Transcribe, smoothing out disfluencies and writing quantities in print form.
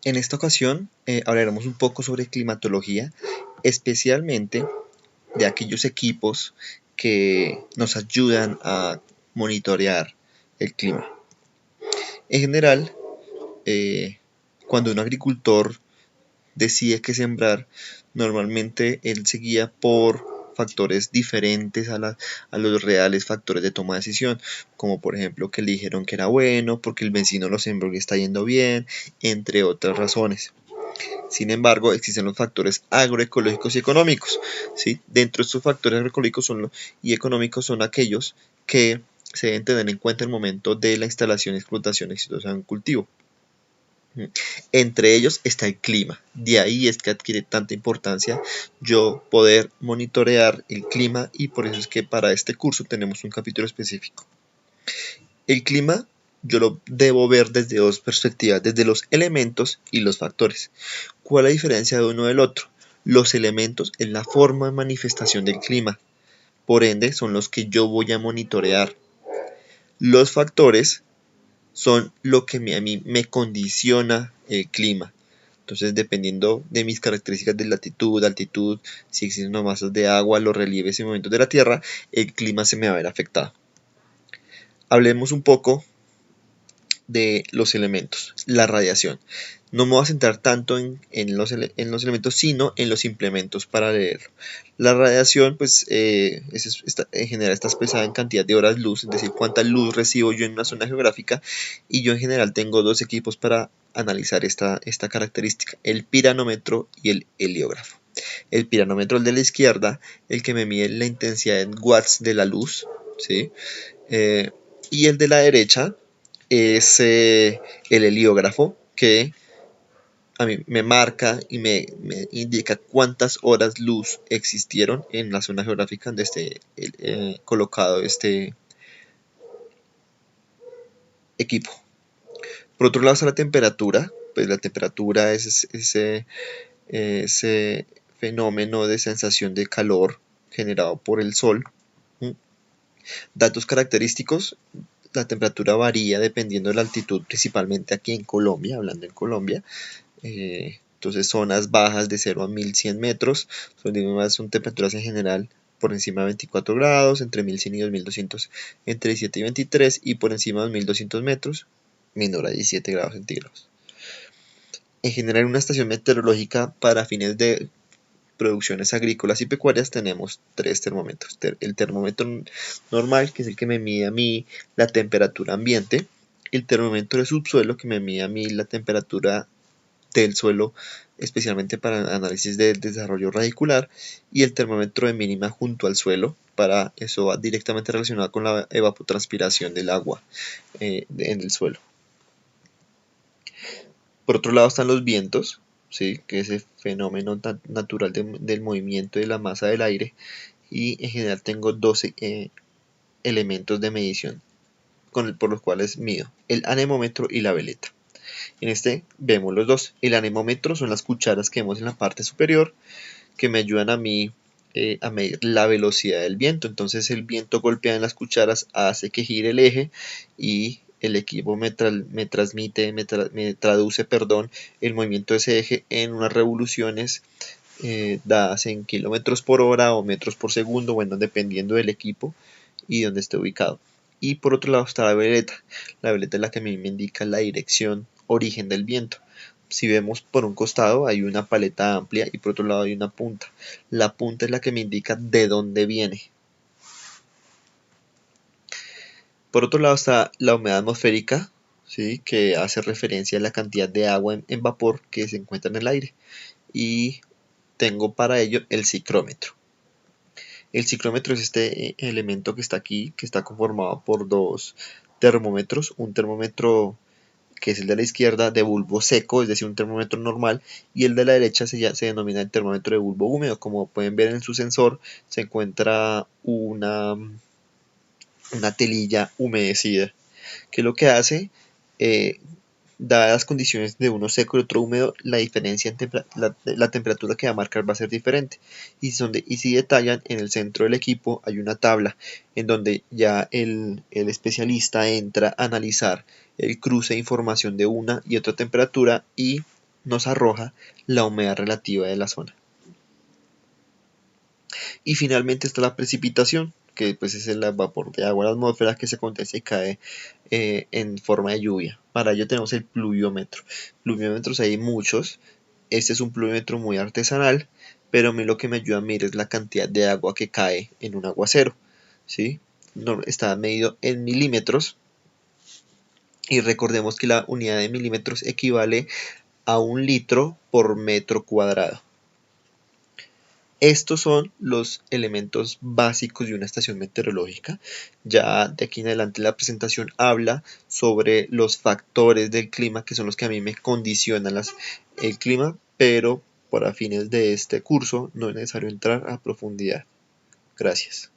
En esta ocasión hablaremos un poco sobre climatología, especialmente de aquellos equipos que nos ayudan a monitorear el clima. En general, cuando un agricultor decide qué sembrar, normalmente él se guía por factores diferentes a los reales factores de toma de decisión, como por ejemplo que le dijeron que era bueno, porque el vecino lo sembró y está yendo bien, entre otras razones. Sin embargo, existen los factores agroecológicos y económicos, ¿sí? Dentro de estos factores agroecológicos y económicos son aquellos que se deben tener en cuenta en el momento de la instalación y explotación exitosa de un cultivo. Entre ellos está el clima. De ahí es que adquiere tanta importancia yo poder monitorear el clima, y por eso es que para este curso tenemos un capítulo específico. El clima yo lo debo ver desde dos perspectivas, desde los elementos y los factores. ¿Cuál es la diferencia de uno del otro? Los elementos es la forma de manifestación del clima, por ende son los que yo voy a monitorear. Los factores son lo que a mí me condiciona el clima. Entonces, dependiendo de mis características de latitud, altitud, si existen masas de agua, los relieves y movimientos de la Tierra, el clima se me va a ver afectado. Hablemos un poco de los elementos, la radiación. No me voy a centrar tanto en los elementos, sino en los implementos para leerlo. La radiación, pues, en general está expresada en cantidad de horas luz, es decir, cuánta luz recibo yo en una zona geográfica, y yo en general tengo dos equipos para analizar esta característica, el piranómetro y el heliógrafo. El piranómetro, el de la izquierda, el que me mide la intensidad en watts de la luz, ¿sí? Y el de la derecha es el heliógrafo, que a mí me marca y me indica cuántas horas luz existieron en la zona geográfica donde esté colocado este equipo. Por otro lado está la temperatura. Pues la temperatura es ese fenómeno de sensación de calor generado por el sol. Datos característicos: la temperatura varía dependiendo de la altitud, principalmente aquí en Colombia, hablando en Colombia. Entonces, zonas bajas de 0 a 1100 metros son temperaturas en general por encima de 24 grados, entre 1100 y 2200 entre 17 y 23, y por encima de 2200 metros menor a 17 grados centígrados. En general, una estación meteorológica para fines de producciones agrícolas y pecuarias tenemos tres termómetros. El termómetro normal, que es el que me mide a mí la temperatura ambiente; el termómetro de subsuelo, que me mide a mí la temperatura del suelo, especialmente para análisis de desarrollo radicular; y el termómetro de mínima junto al suelo, para eso va directamente relacionado con la evapotranspiración del agua en el suelo. Por otro lado están los vientos, ¿sí? Que es el fenómeno natural del movimiento de la masa del aire, y en general tengo 12 elementos de medición por los cuales mido: el anemómetro y la veleta. En este vemos los dos. El anemómetro son las cucharas que vemos en la parte superior, que me ayudan a mí a medir la velocidad del viento. Entonces el viento golpea en las cucharas, hace que gire el eje, y el equipo me traduce el movimiento de ese eje en unas revoluciones dadas en kilómetros por hora o metros por segundo, bueno, dependiendo del equipo y donde esté ubicado. Y por otro lado está la veleta. La veleta es la que a mí me indica la dirección, origen del viento. Si vemos, por un costado hay una paleta amplia y por otro lado hay una punta. La punta es la que me indica de dónde viene. Por otro lado está la humedad atmosférica, ¿sí? Que hace referencia a la cantidad de agua en vapor que se encuentra en el aire. Y tengo para ello el ciclómetro. El ciclómetro es este elemento que está aquí, que está conformado por dos termómetros: un termómetro, que es el de la izquierda, de bulbo seco, es decir, un termómetro normal, y el de la derecha se denomina el termómetro de bulbo húmedo. Como pueden ver en su sensor, se encuentra una telilla humedecida, que lo que hace, dadas las condiciones de uno seco y otro húmedo, la diferencia en la temperatura que va a marcar va a ser diferente. Y si detallan, en el centro del equipo hay una tabla en donde ya el especialista entra a analizar el cruce de información de una y otra temperatura, y nos arroja la humedad relativa de la zona. Y finalmente está la precipitación, que pues es el vapor de agua en la atmósfera que se condensa y cae en forma de lluvia. Para ello tenemos el pluviómetro. Pluviómetros hay muchos. Este es un pluviómetro muy artesanal, pero a mí lo que me ayuda a medir es la cantidad de agua que cae en un aguacero, ¿sí? Está medido en milímetros, y recordemos que la unidad de milímetros equivale a 1 litro por metro cuadrado. Estos son los elementos básicos de una estación meteorológica. Ya de aquí en adelante la presentación habla sobre los factores del clima, que son los que a mí me condicionan el clima, pero para fines de este curso no es necesario entrar a profundidad. Gracias.